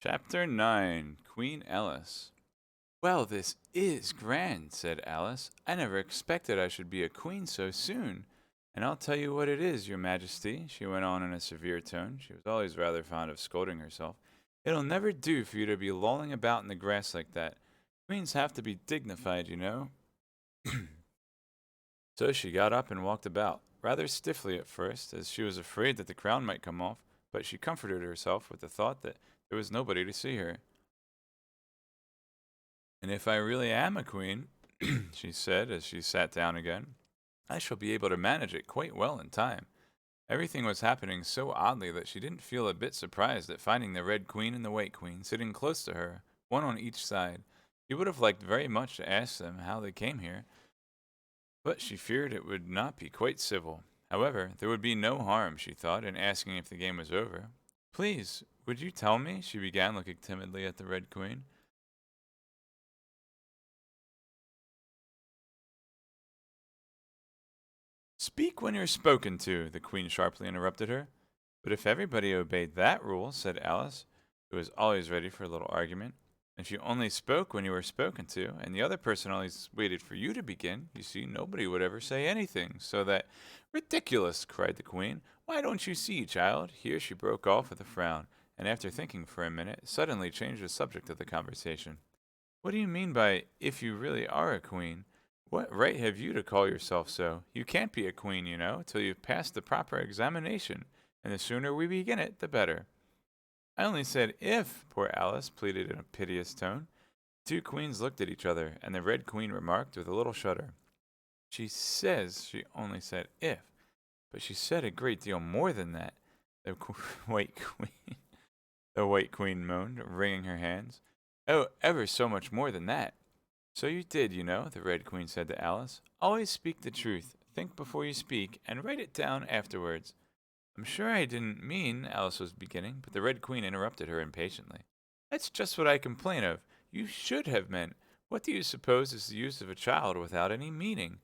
Chapter 9 Queen Alice. Well, this is grand, said Alice. I never expected I should be a queen so soon. And I'll tell you what it is, your majesty, she went on in a severe tone. She was always rather fond of scolding herself. It'll never do for you to be lolling about in the grass like that. Queens have to be dignified, you know. So she got up and walked about, rather stiffly at first, as she was afraid that the crown might come off, but she comforted herself with the thought that there was nobody to see her. And if I really am a queen, she said as she sat down again, I shall be able to manage it quite well in time. Everything was happening so oddly that she didn't feel a bit surprised at finding the Red Queen and the White Queen sitting close to her, one on each side. She would have liked very much to ask them how they came here, but she feared it would not be quite civil. However, there would be no harm, she thought, in asking if the game was over. Please, would you tell me? She began, looking timidly at the Red Queen. Speak when you're spoken to, the Queen sharply interrupted her. But if everybody obeyed that rule, said Alice, who was always ready for a little argument, if you only spoke when you were spoken to, and the other person always waited for you to begin, you see, nobody would ever say anything, so that— Ridiculous, cried the Queen. Why don't you see, child? Here she broke off with a frown, and after thinking for a minute, suddenly changed the subject of the conversation. What do you mean by if you really are a queen? What right have you to call yourself so? You can't be a queen, you know, till you've passed the proper examination, and the sooner we begin it, the better. I only said if, poor Alice pleaded in a piteous tone. The two queens looked at each other, and the Red Queen remarked with a little shudder. She says she only said if, but she said a great deal more than that. The White Queen, the White Queen moaned, wringing her hands. Oh, ever so much more than that. So you did, you know, the Red Queen said to Alice. Always speak the truth, think before you speak, and write it down afterwards. I'm sure I didn't mean, Alice was beginning, but the Red Queen interrupted her impatiently. That's just what I complain of. You should have meant. What do you suppose is the use of a child without any meaning?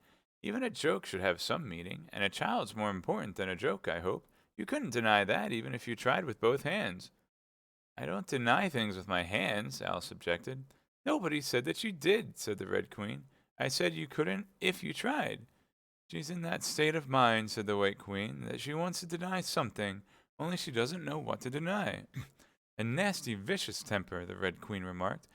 Even a joke should have some meaning, and a child's more important than a joke, I hope. You couldn't deny that, even if you tried with both hands. I don't deny things with my hands, Alice objected. Nobody said that you did, said the Red Queen. I said you couldn't if you tried. She's in that state of mind, said the White Queen, that she wants to deny something, only she doesn't know what to deny. A nasty, vicious temper, the Red Queen remarked,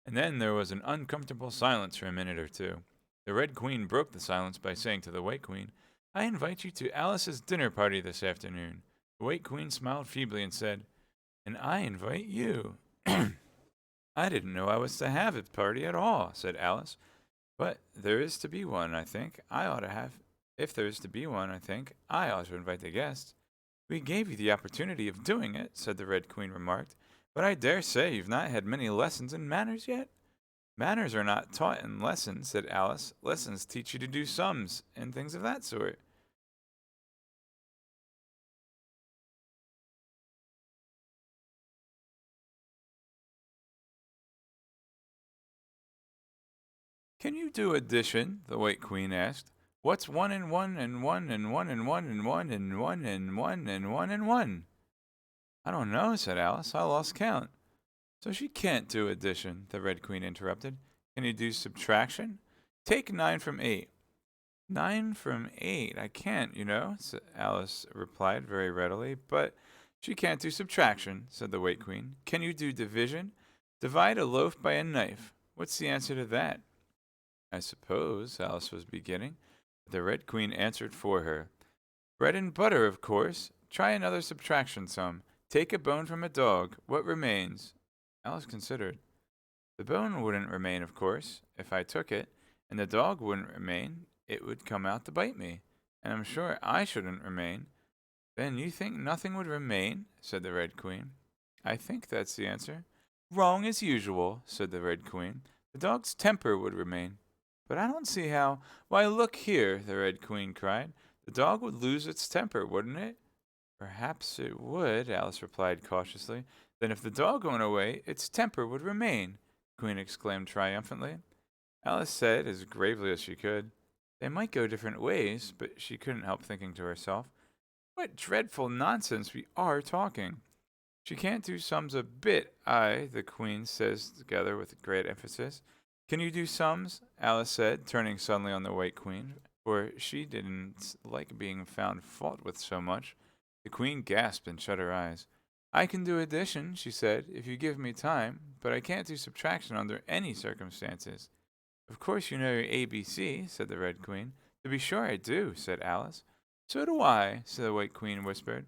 and then there was an uncomfortable silence for a minute or two. The Red Queen broke the silence by saying to the White Queen, I invite you to Alice's dinner party this afternoon. The White Queen smiled feebly and said, And I invite you. I didn't know I was to have a party at all, said Alice. But there is to be one, I think. I ought to have. If there is to be one, I think I ought to invite the guests. We gave you the opportunity of doing it, said the Red Queen remarked, but I dare say you've not had many lessons in manners yet. Manners are not taught in lessons, said Alice. Lessons teach you to do sums and things of that sort. Can you do addition? The White Queen asked. What's one and one and one and one and one and one and one and one and one and one? I don't know, said Alice. I lost count. So she can't do addition, the Red Queen interrupted. Can you do subtraction? Take 9 from 8. 9 from 8? I can't, you know, Alice replied very readily. But she can't do subtraction, said the White Queen. Can you do division? Divide a loaf by a knife. What's the answer to that? I suppose, Alice was beginning, but the Red Queen answered for her. Bread and butter, of course. Try another subtraction sum. Take a bone from a dog. What remains? Alice considered. The bone wouldn't remain, of course, if I took it, and the dog wouldn't remain. It would come out to bite me, and I'm sure I shouldn't remain. Then you think nothing would remain? Said the Red Queen. I think that's the answer. Wrong as usual, said the Red Queen. The dog's temper would remain. But I don't see how. Why, look here, the Red Queen cried. The dog would lose its temper, wouldn't it? Perhaps it would, Alice replied cautiously. Then if the dog went away, its temper would remain, the Queen exclaimed triumphantly. Alice said, as gravely as she could, They might go different ways, but she couldn't help thinking to herself, What dreadful nonsense we are talking. She can't do sums a bit, the Queen says together with great emphasis. Can you do sums? Alice said, turning suddenly on the White Queen, for she didn't like being found fault with so much. The Queen gasped and shut her eyes. I can do addition, she said, if you give me time, but I can't do subtraction under any circumstances. Of course you know your ABC, said the Red Queen. To be sure I do, said Alice. So do I, said the White Queen whispered.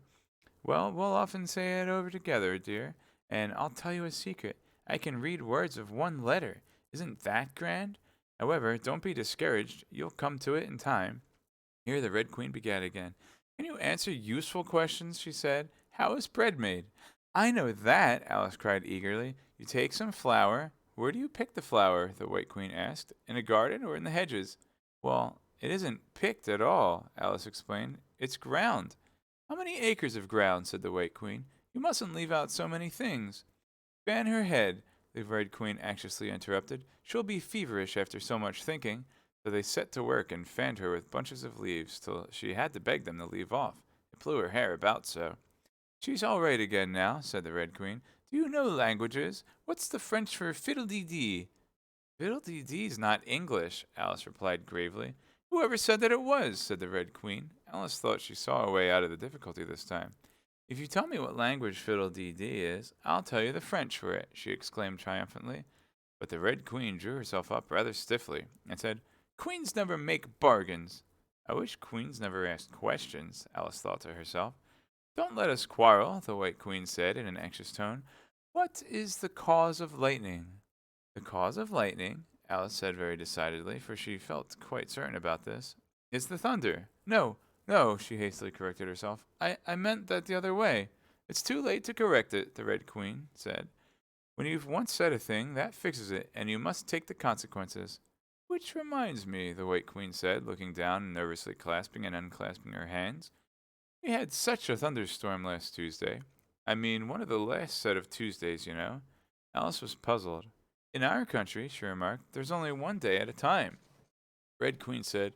Well, we'll often say it over together, dear, and I'll tell you a secret. I can read words of one letter. Isn't that grand? However, don't be discouraged. You'll come to it in time. Here the Red Queen began again. Can you answer useful questions? She said. How is bread made? I know that, Alice cried eagerly. You take some flour. Where do you pick the flour? The White Queen asked. In a garden or in the hedges? Well, it isn't picked at all, Alice explained. It's ground. How many acres of ground? Said the White Queen. You mustn't leave out so many things. Fan her head, the Red Queen anxiously interrupted. She'll be feverish after so much thinking. So they set to work and fanned her with bunches of leaves till she had to beg them to leave off. It blew her hair about so. She's all right again now, said the Red Queen. Do you know languages? What's the French for fiddle-dee-dee? Fiddle-dee-dee's not English, Alice replied gravely. Whoever said that it was? Said the Red Queen. Alice thought she saw a way out of the difficulty this time. If you tell me what language fiddle-dee-dee is, I'll tell you the French for it, she exclaimed triumphantly. But the Red Queen drew herself up rather stiffly and said, Queens never make bargains. I wish queens never asked questions, Alice thought to herself. Don't let us quarrel, the White Queen said in an anxious tone. What is the cause of lightning? The cause of lightning, Alice said very decidedly, for she felt quite certain about this, is the thunder. No, no, she hastily corrected herself. I meant that the other way. It's too late to correct it, the Red Queen said. When you've once said a thing, that fixes it, and you must take the consequences. Which reminds me, the White Queen said, looking down and nervously clasping and unclasping her hands. We had such a thunderstorm last Tuesday. I mean, one of the last set of Tuesdays, you know. Alice was puzzled. In our country, she remarked, there's only one day at a time. Red Queen said,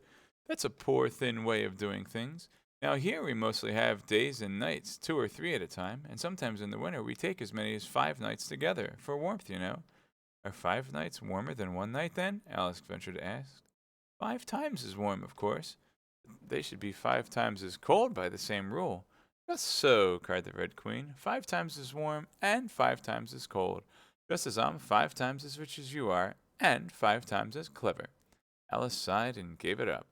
That's a poor, thin way of doing things. Now here we mostly have days and nights, 2 or 3 at a time, and sometimes in the winter we take as many as 5 nights together, for warmth, you know. Are 5 nights warmer than 1 night, then? Alice ventured to ask. 5 times as warm, of course. They should be 5 times as cold by the same rule. Just so, cried the Red Queen. 5 times as warm and 5 times as cold. Just as I'm 5 times as rich as you are, and 5 times as clever. Alice sighed and gave it up.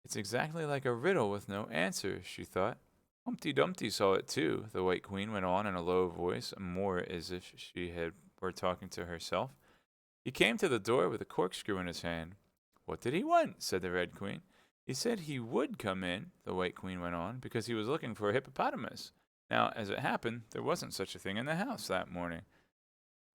It's exactly like a riddle with no answer, she thought. Humpty Dumpty saw it too, the White Queen went on in a low voice, more as if were talking to herself. He came to the door with a corkscrew in his hand. What did he want? Said the Red Queen. He said he would come in, the White Queen went on, because he was looking for a hippopotamus. Now, as it happened, there wasn't such a thing in the house that morning.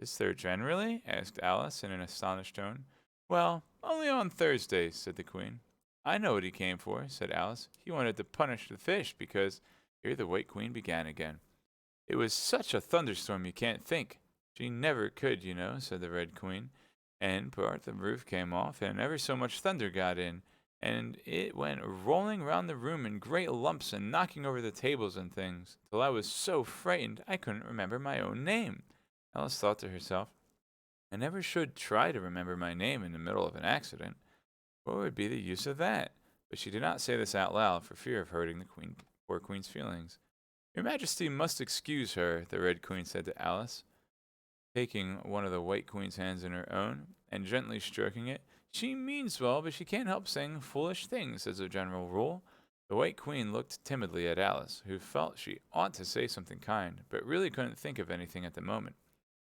Is there generally? Asked Alice in an astonished tone. Well, only on Thursdays, said the Queen. I know what he came for, said Alice. He wanted to punish the fish because... Here the White Queen began again. It was such a thunderstorm you can't think. She never could, you know, said the Red Queen. And part of the roof came off, and ever so much thunder got in, and it went rolling round the room in great lumps and knocking over the tables and things, till I was so frightened I couldn't remember my own name. Alice thought to herself, I never should try to remember my name in the middle of an accident. What would be the use of that? But she did not say this out loud for fear of hurting the poor Queen's feelings. Your Majesty must excuse her, the Red Queen said to Alice, taking one of the White Queen's hands in her own and gently stroking it. She means well, but she can't help saying foolish things as a general rule. The White Queen looked timidly at Alice, who felt she ought to say something kind, but really couldn't think of anything at the moment.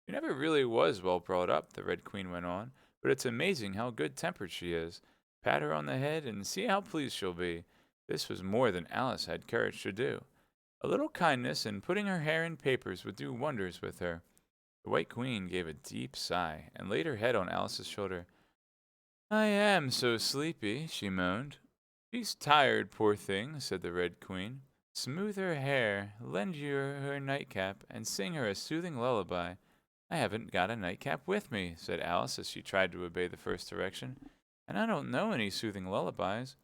She never really was well brought up, the Red Queen went on, but it's amazing how good-tempered she is. Pat her on the head and see how pleased she'll be. This was more than Alice had courage to do. A little kindness and putting her hair in papers would do wonders with her. The White Queen gave a deep sigh and laid her head on Alice's shoulder. I am so sleepy, she moaned. She's tired, poor thing, said the Red Queen. Smooth her hair, lend her nightcap, and sing her a soothing lullaby. I haven't got a nightcap with me, said Alice as she tried to obey the first direction, and I don't know any soothing lullabies.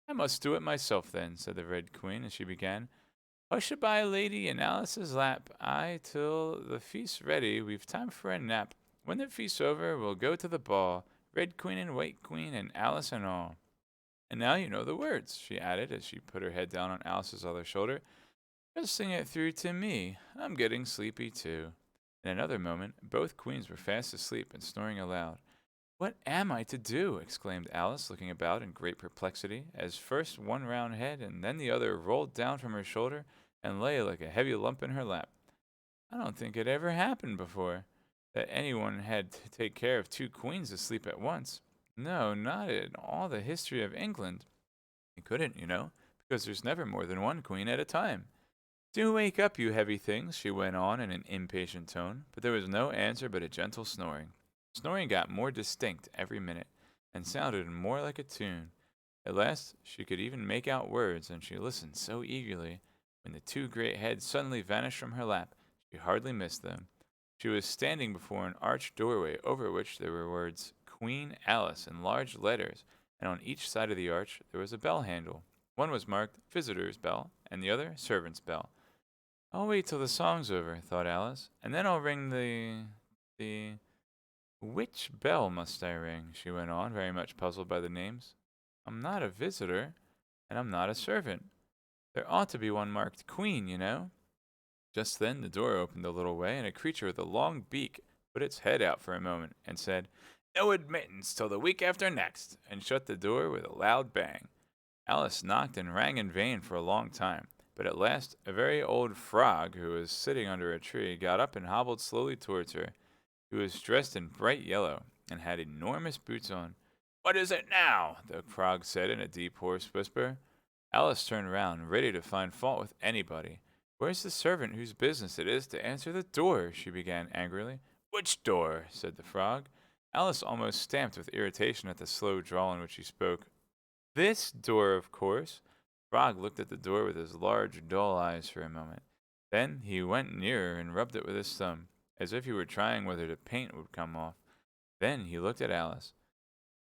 I must do it myself then, said the Red Queen as she began. Hush-a-bye, lady, in Alice's lap. Aye, till the feast's ready, we've time for a nap. When the feast's over, we'll go to the ball. Red Queen and White Queen and Alice and all. And now you know the words, she added as she put her head down on Alice's other shoulder. Just sing it through to me. I'm getting sleepy too. In another moment, both queens were fast asleep and snoring aloud. What am I to do? Exclaimed Alice, looking about in great perplexity, as first one round head and then the other rolled down from her shoulder and lay like a heavy lump in her lap. I don't think it ever happened before that anyone had to take care of two queens asleep at once. No, not in all the history of England. You couldn't, because there's never more than one queen at a time. Do wake up, you heavy things, she went on in an impatient tone, but there was no answer but a gentle snoring. Snoring got more distinct every minute, and sounded more like a tune. At last she could even make out words, and she listened so eagerly. When the two great heads suddenly vanished from her lap, she hardly missed them. She was standing before an arched doorway over which there were words Queen Alice in large letters, and on each side of the arch there was a bell handle. One was marked Visitor's Bell, and the other Servant's Bell. I'll wait till the song's over, thought Alice, and then I'll ring the. Which bell must I ring? She went on, very much puzzled by the names. I'm not a visitor, and I'm not a servant. There ought to be one marked Queen. Just then the door opened a little way, and a creature with a long beak put its head out for a moment and said, No admittance till the week after next, and shut the door with a loud bang. Alice knocked and rang in vain for a long time. But at last a very old frog who was sitting under a tree got up and hobbled slowly towards her. He was dressed in bright yellow and had enormous boots on. What is it now? The frog said in a deep, hoarse whisper. Alice turned round, ready to find fault with anybody. Where's the servant whose business it is to answer the door? She began angrily. Which door? Said the frog. Alice almost stamped with irritation at the slow drawl in which he spoke. This door, of course. Frog looked at the door with his large, dull eyes for a moment. Then he went nearer and rubbed it with his thumb, as if he were trying whether the paint would come off. Then he looked at Alice.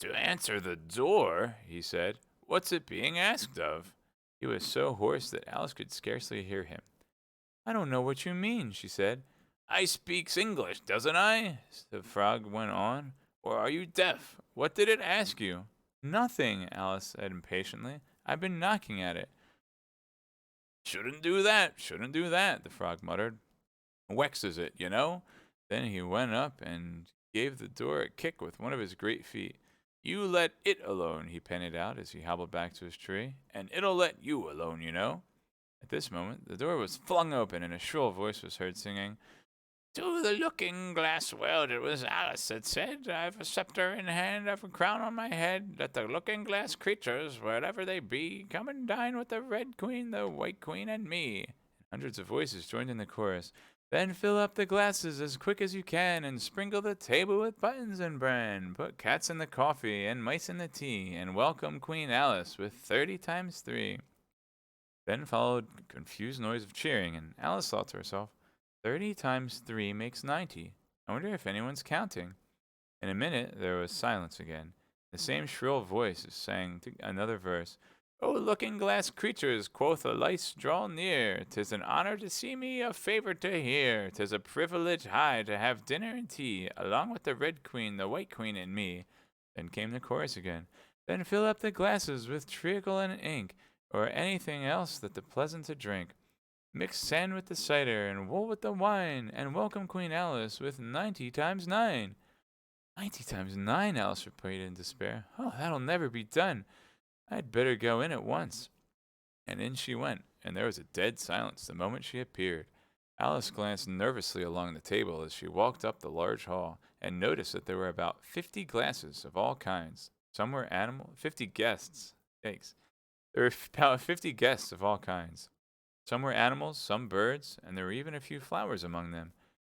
To answer the door, he said. What's it being asked of? He was so hoarse that Alice could scarcely hear him. I don't know what you mean, she said. I speaks English, doesn't I? The frog went on. Or are you deaf? What did it ask you? Nothing, Alice said impatiently. I've been knocking at it. Shouldn't do that, the frog muttered. Wexes it, Then he went up and gave the door a kick with one of his great feet. You let it alone, he panted out as he hobbled back to his tree, and it'll let you alone, At this moment, the door was flung open and a shrill voice was heard singing, To the looking-glass world it was Alice that said, I've a scepter in hand, I've a crown on my head. Let the looking-glass creatures, wherever they be, come and dine with the Red Queen, the White Queen, and me. And hundreds of voices joined in the chorus. Then fill up the glasses as quick as you can, and sprinkle the table with buttons and bran. Put cats in the coffee, and mice in the tea, and welcome Queen Alice with 30 times 3. Then followed a confused noise of cheering, and Alice thought to herself, 30 times 3 makes 90. I wonder if anyone's counting. In a minute, there was silence again. The same shrill voices sang another verse. O looking-glass creatures, quoth the lice, draw near. 'Tis an honor to see me, a favor to hear. 'Tis a privilege high to have dinner and tea, along with the Red Queen, the White Queen, and me. Then came the chorus again. Then fill up the glasses with treacle and ink, or anything else that the pleasant to drink. Mix sand with the cider, and wool with the wine, and welcome Queen Alice with 90 times 9. 90 times 9, Alice repeated in despair. Oh, that'll never be done. I'd better go in at once. And in she went, and there was a dead silence the moment she appeared. Alice glanced nervously along the table as she walked up the large hall, and noticed that there were about 50 glasses of all kinds. Some were 50 guests. Yikes. There were about 50 guests of all kinds. Some were animals, some birds, and there were even a few flowers among them.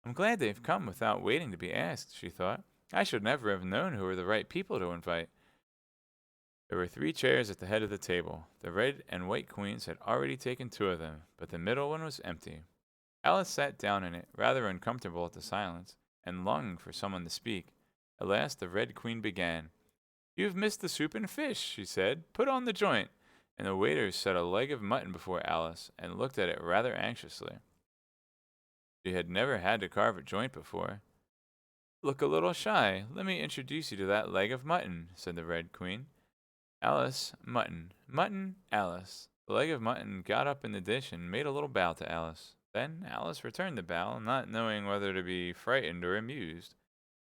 I'm glad they've come without waiting to be asked, she thought. I should never have known who were the right people to invite. There were 3 chairs at the head of the table. The Red and White Queens had already taken 2 of them, but the middle one was empty. Alice sat down in it, rather uncomfortable at the silence, and longing for someone to speak. At last the Red Queen began. You've missed the soup and fish, she said. Put on the joint. and the waiter set a leg of mutton before Alice and looked at it rather anxiously. She had never had to carve a joint before. Look a little shy. Let me introduce you to that leg of mutton, said the Red Queen. Alice, mutton. Mutton, Alice. The leg of mutton got up in the dish and made a little bow to Alice. Then Alice returned the bow, not knowing whether to be frightened or amused.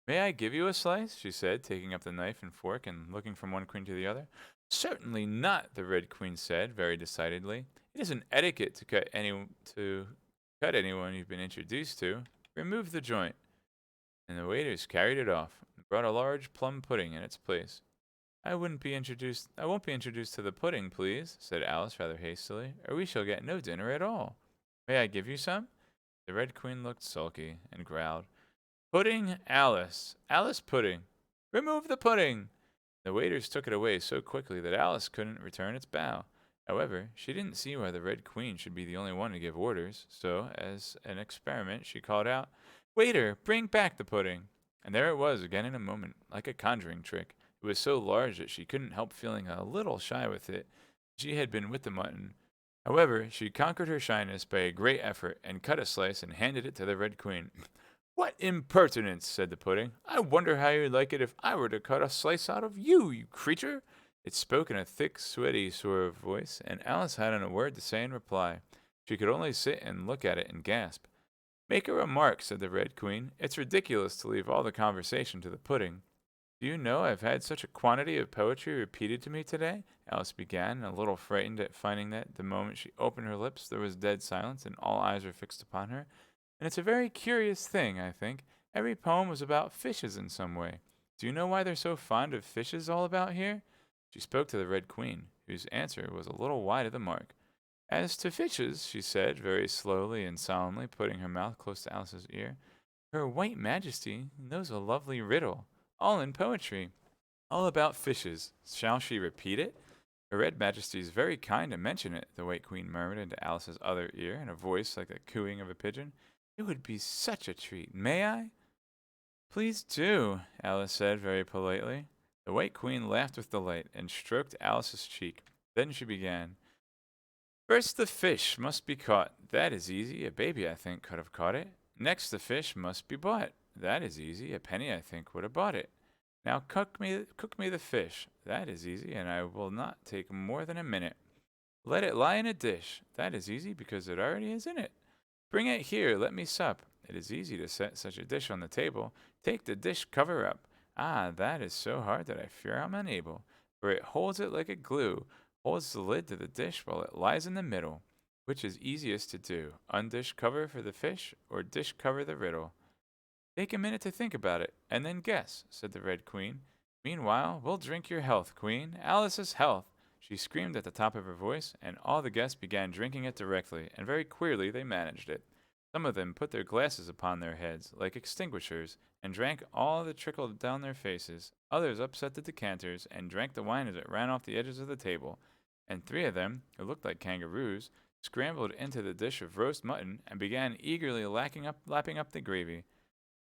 May I give you a slice? She said, taking up the knife and fork and looking from one queen to the other. Certainly not, the Red Queen said, very decidedly. It isn't etiquette to cut anyone you've been introduced to. Remove the joint. And the waiters carried it off and brought a large plum pudding in its place. I won't be introduced to the pudding, please, said Alice rather hastily, or we shall get no dinner at all. May I give you some? The Red Queen looked sulky and growled, Pudding, Alice. Alice pudding. Remove the pudding. The waiters took it away so quickly that Alice couldn't return its bow. However, she didn't see why the Red Queen should be the only one to give orders, so, as an experiment, she called out, Waiter, bring back the pudding. And there it was again in a moment, like a conjuring trick. It was so large that she couldn't help feeling a little shy with it. She had been with the mutton. However, she conquered her shyness by a great effort and cut a slice and handed it to the Red Queen. What impertinence, said the pudding. I wonder how you'd like it if I were to cut a slice out of you, you creature. It spoke in a thick, sweaty sort of voice, and Alice hadn't a word to say in reply. She could only sit and look at it and gasp. Make a remark, said the Red Queen. It's ridiculous to leave all the conversation to the pudding. Do you know I've had such a quantity of poetry repeated to me today? Alice began, a little frightened at finding that the moment she opened her lips there was dead silence and all eyes were fixed upon her. And it's a very curious thing, I think. Every poem was about fishes in some way. Do you know why they're so fond of fishes all about here? She spoke to the Red Queen, whose answer was a little wide of the mark. As to fishes, she said, very slowly and solemnly, putting her mouth close to Alice's ear, Her White Majesty knows a lovely riddle, all in poetry, all about fishes. Shall she repeat it? Her Red Majesty is very kind to mention it, the White Queen murmured into Alice's other ear in a voice like the cooing of a pigeon. It would be such a treat. May I? Please do, Alice said very politely. The White Queen laughed with delight and stroked Alice's cheek. Then she began. First the fish must be caught. That is easy. A baby, I think, could have caught it. Next the fish must be bought. That is easy. A penny, I think, would have bought it. Now cook me the fish. That is easy, and I will not take more than a minute. Let it lie in a dish. That is easy, because it already is in it. Bring it here, let me sup. It is easy to set such a dish on the table. Take the dish cover up. Ah, that is so hard that I fear I'm unable, for it holds it like a glue, holds the lid to the dish while it lies in the middle. Which is easiest to do, undish cover for the fish, or dish cover the riddle? Take a minute to think about it, and then guess, said the Red Queen. Meanwhile, we'll drink your health, Queen, Alice's health. She screamed at the top of her voice, and all the guests began drinking it directly, and very queerly they managed it. Some of them put their glasses upon their heads, like extinguishers, and drank all that trickled down their faces. Others upset the decanters, and drank the wine as it ran off the edges of the table. And 3 of them, who looked like kangaroos, scrambled into the dish of roast mutton, and began eagerly lapping up the gravy.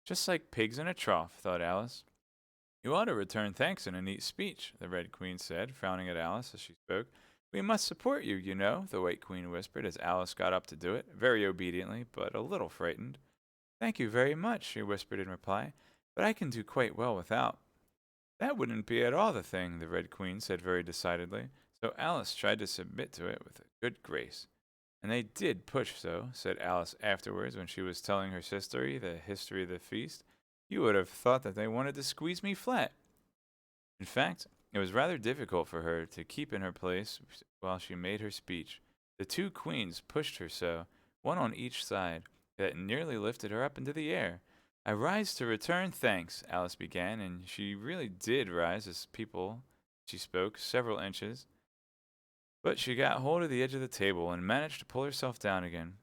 Just like pigs in a trough, thought Alice. You ought to return thanks in a neat speech, the Red Queen said, frowning at Alice as she spoke. We must support you, you know, the White Queen whispered as Alice got up to do it, very obediently, but a little frightened. Thank you very much, she whispered in reply, but I can do quite well without. That wouldn't be at all the thing, the Red Queen said very decidedly, so Alice tried to submit to it with a good grace. And they did push so, said Alice afterwards when she was telling her sister the history of the feast. You would have thought that they wanted to squeeze me flat. In fact, it was rather difficult for her to keep in her place while she made her speech. The 2 queens pushed her so, one on each side, that it nearly lifted her up into the air. I rise to return thanks, Alice began, and she really did rise as she spoke, several inches. But she got hold of the edge of the table and managed to pull herself down again.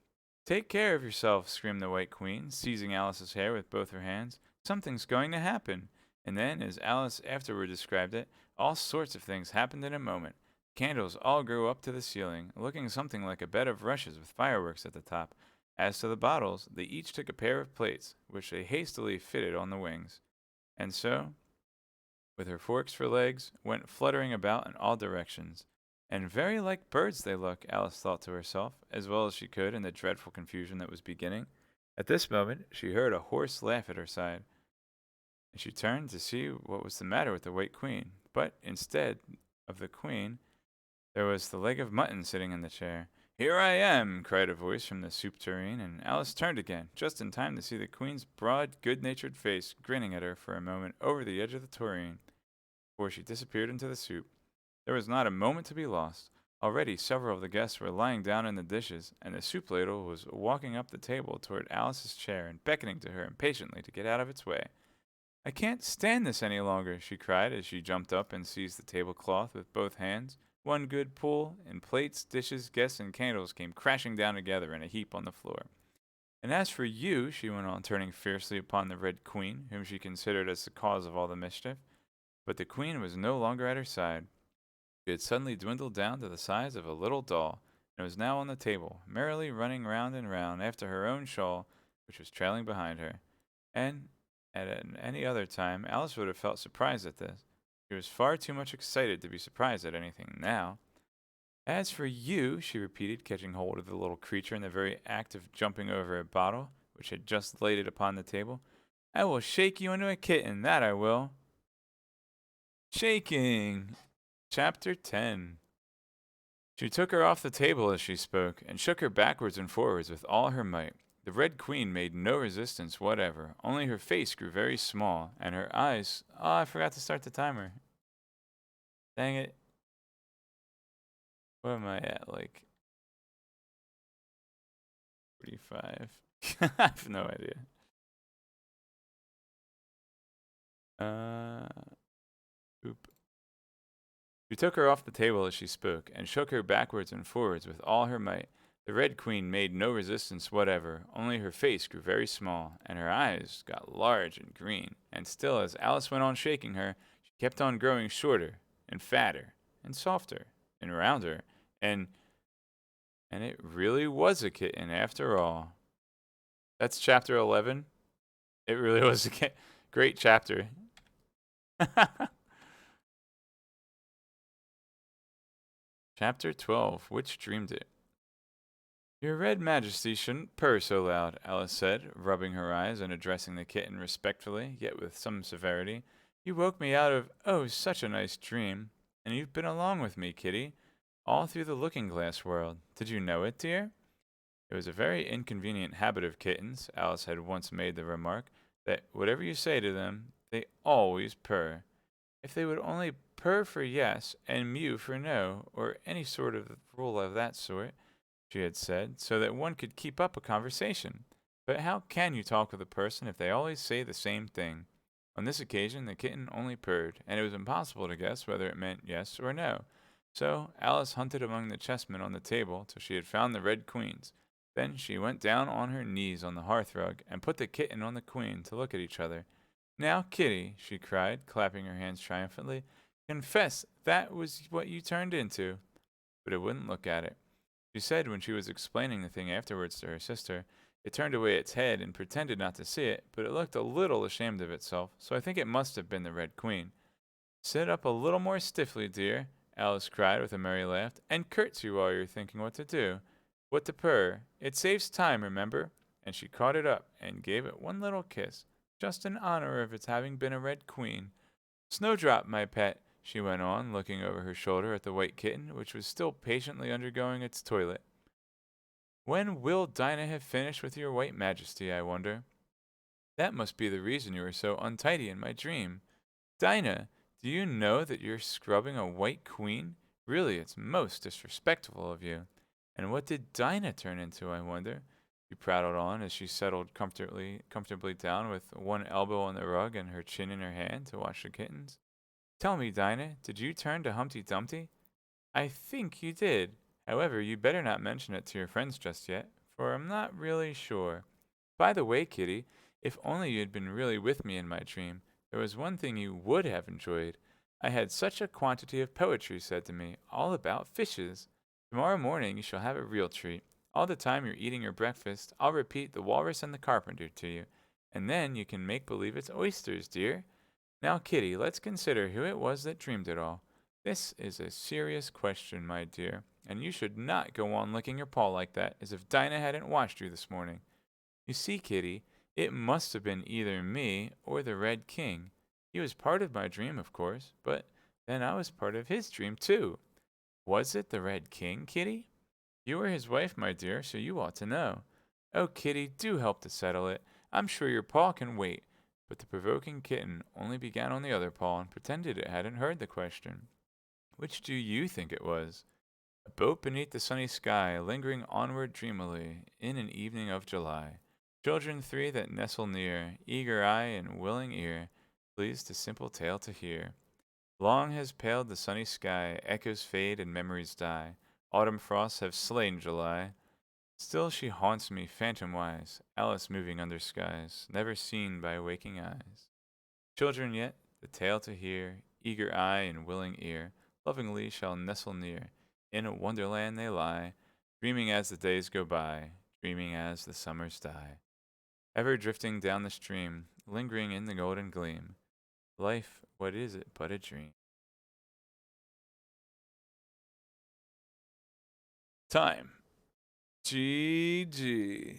Take care of yourself, screamed the White Queen, seizing Alice's hair with both her hands. Something's going to happen. And then, as Alice afterward described it, all sorts of things happened in a moment. Candles all grew up to the ceiling, looking something like a bed of rushes with fireworks at the top. As to the bottles, they each took a pair of plates, which they hastily fitted on the wings. And so, with her forks for legs, went fluttering about in all directions. And very like birds they look, Alice thought to herself, as well as she could in the dreadful confusion that was beginning. At this moment, she heard a hoarse laugh at her side, and she turned to see what was the matter with the White Queen. But instead of the Queen, there was the leg of mutton sitting in the chair. "Here I am!" cried a voice from the soup tureen, and Alice turned again, just in time to see the Queen's broad, good-natured face grinning at her for a moment over the edge of the tureen, before she disappeared into the soup. There was not a moment to be lost. Already several of the guests were lying down in the dishes, and the soup ladle was walking up the table toward Alice's chair and beckoning to her impatiently to get out of its way. "I can't stand this any longer," she cried as she jumped up and seized the tablecloth with both hands. One good pull, and plates, dishes, guests, and candles came crashing down together in a heap on the floor. "And as for you," she went on, turning fiercely upon the Red Queen, whom she considered as the cause of all the mischief. But the Queen was no longer at her side. She had suddenly dwindled down to the size of a little doll, and was now on the table, merrily running round and round after her own shawl, which was trailing behind her. And any other time, Alice would have felt surprised at this. She was far too much excited to be surprised at anything now. "As for you," she repeated, catching hold of the little creature in the very act of jumping over a bottle, which had just laid it upon the table, "I will shake you into a kitten, that I will." Shaking! Chapter 10. She took her off the table as she spoke, and shook her backwards and forwards with all her might. The Red Queen made no resistance whatever, only her face grew very small, and her eyes— oh, I forgot to start the timer. Dang it. What am I at, like 45? I have no idea. Oop. She took her off the table as she spoke, and shook her backwards and forwards with all her might. The Red Queen made no resistance whatever, only her face grew very small, and her eyes got large and green, and still as Alice went on shaking her, she kept on growing shorter, and fatter, and softer, and rounder, and it really was a kitten after all. That's chapter 11. It really was a great chapter. Chapter 12. Which dreamed it? "Your Red Majesty shouldn't purr so loud," Alice said, rubbing her eyes and addressing the kitten respectfully, yet with some severity. "You woke me out of, oh, such a nice dream. And you've been along with me, kitty, all through the looking-glass world. Did you know it, dear?" It was a very inconvenient habit of kittens, Alice had once made the remark, that whatever you say to them, they always purr. If they would only purr for yes and mew for no, or any sort of rule of that sort, she had said, so that one could keep up a conversation. But how can you talk with a person if they always say the same thing? On this occasion, the kitten only purred, and it was impossible to guess whether it meant yes or no. So Alice hunted among the chessmen on the table till she had found the red queens. Then she went down on her knees on the hearthrug and put the kitten on the queen to look at each other. "Now, Kitty," she cried, clapping her hands triumphantly, "confess that was what you turned into." But it wouldn't look at it. She said when she was explaining the thing afterwards to her sister, it turned away its head and pretended not to see it, but it looked a little ashamed of itself, so I think it must have been the Red Queen. "Sit up a little more stiffly, dear," Alice cried with a merry laugh, "and curtsy while you're thinking what to do. What to purr. It saves time, remember." And she caught it up and gave it one little kiss, just in honor of its having been a Red Queen. "Snowdrop, my pet," she went on, looking over her shoulder at the white kitten, which was still patiently undergoing its toilet. "When will Dinah have finished with your white majesty, I wonder? That must be the reason you were so untidy in my dream. Dinah, do you know that you're scrubbing a white queen? Really, it's most disrespectful of you. And what did Dinah turn into, I wonder?" She prattled on as she settled comfortably down with one elbow on the rug and her chin in her hand to watch the kittens. "Tell me, Dinah, did you turn to Humpty Dumpty?" "I think you did. However, you better not mention it to your friends just yet, for I'm not really sure. By the way, Kitty, if only you had been really with me in my dream, there was one thing you would have enjoyed. I had such a quantity of poetry said to me, all about fishes. Tomorrow morning you shall have a real treat. All the time you're eating your breakfast, I'll repeat The Walrus and the Carpenter to you, and then you can make believe it's oysters, dear. Now, Kitty, let's consider who it was that dreamed it all. This is a serious question, my dear, and you should not go on licking your paw like that, as if Dinah hadn't washed you this morning. You see, Kitty, it must have been either me or the Red King. He was part of my dream, of course, but then I was part of his dream, too. Was it the Red King, Kitty? You were his wife, my dear, so you ought to know. Oh, Kitty, do help to settle it. I'm sure your paw can wait. But the provoking kitten only began on the other paw and pretended it hadn't heard the question. Which do you think it was? A boat beneath the sunny sky, lingering onward dreamily, in an evening of July. Children three that nestle near, eager eye and willing ear, pleased the simple tale to hear. Long has paled the sunny sky, echoes fade and memories die. Autumn frosts have slain July. Still she haunts me phantom-wise, Alice moving under skies, never seen by waking eyes. Children yet, the tale to hear, eager eye and willing ear, lovingly shall nestle near. In a wonderland they lie, dreaming as the days go by, dreaming as the summers die. Ever drifting down the stream, lingering in the golden gleam. Life, what is it but a dream? Time. GG.